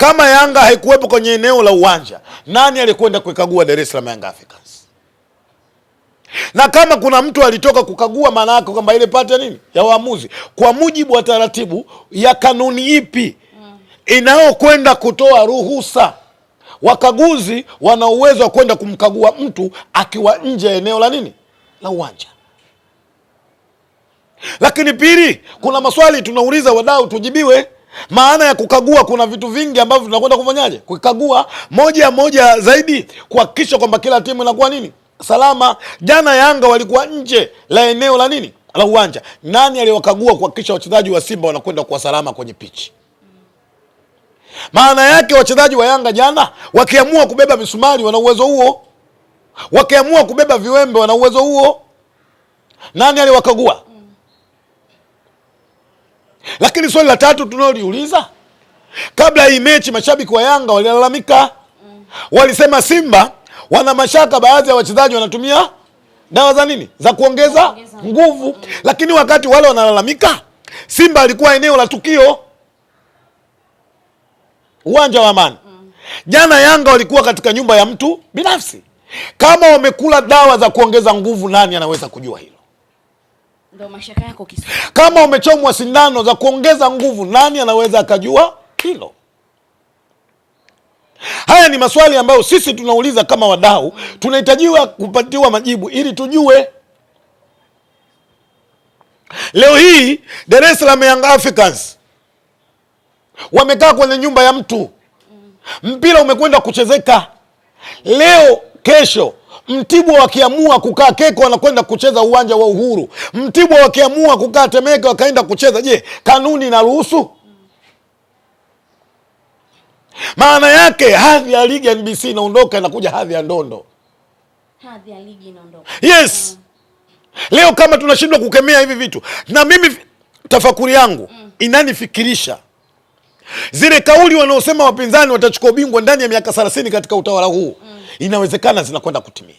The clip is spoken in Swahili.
Kama Yanga haikuwepo kwenye eneo la uwanja, nani alikwenda kuikagua Dar es Salaam Young Africans? Na kama kuna mtu alitoka kukagua, maana yake kwamba ile pati ya nini ya waamuzi, kwa mujibu wa taratibu ya kanuni ipi inayokwenda kutoa ruhusa? Wakaguzi wana uwezo wa kwenda kumkagua mtu akiwa nje ya eneo la nini la uwanja. Lakini pili, kuna maswali tunauliza wadau tujibiwe. Maana ya kukagua, kuna vitu vingi ambavyo tunakwenda kufanyaje? Kukagua moja zaidi, kuhakikisha kwamba kila timu inakuwa nini salama. Jana Yanga walikuwa nje la eneo la nini la uwanja. Nani aliwakagua kuhakikisha wachezaji wa Simba wanakwenda kwa salama kwenye pichi? Maana yake wachezaji wa Yanga jana wakiamua kubeba misumari wana uwezo huo, wakiamua kubeba viwembe wana uwezo huo. Nani aliwakagua? Lakini swali la tatu tunaloliuliza, kabla hii mechi mashabiki wa Yanga walilalamika. Walisema Simba wana mashaka, baadhi ya wachezaji wanatumia dawa za nini za kuongeza nguvu. Lakini wakati wale wanalalamika, Simba alikuwa eneo la tukio, uwanja wa Amani. Jana Yanga walikuwa katika nyumba ya mtu binafsi. Kama wamekula dawa za kuongeza nguvu, nani anaweza kujua hilo? Ndio mashaka yako kisa. Kama umechomwa sindano za kuongeza nguvu, nani anaweza akajua hilo? Haya ni maswali ambayo sisi tunauliza kama wadau, tunahitajiwa kupatiwa majibu ili tujue. Leo hii Dar es Salaam Young Africans wamekaa kwenye nyumba ya mtu. Mpira umekwenda kuchezeka. Leo kesho Mtibwa wakiamua kukaa Keko wanakwenda kucheza uwanja wa Uhuru. Mtibwa wakiamua kukaa Temeke wakaenda kucheza, je, kanuni inaruhusu? Maana yake hadhi ya ligi ya NBC inaondoka, inakuja hadhi ya ndondo. Hadhi ya ligi inaondoka. Yes. Leo kama tunashindwa kukemea hivi vitu, na mimi tafakuri yangu inanifikirisha zile kauli wanaosema wapinzani watachukua ubingwa ndani ya miaka 30 katika utawala huu, inawezekana zinakwenda kutimia.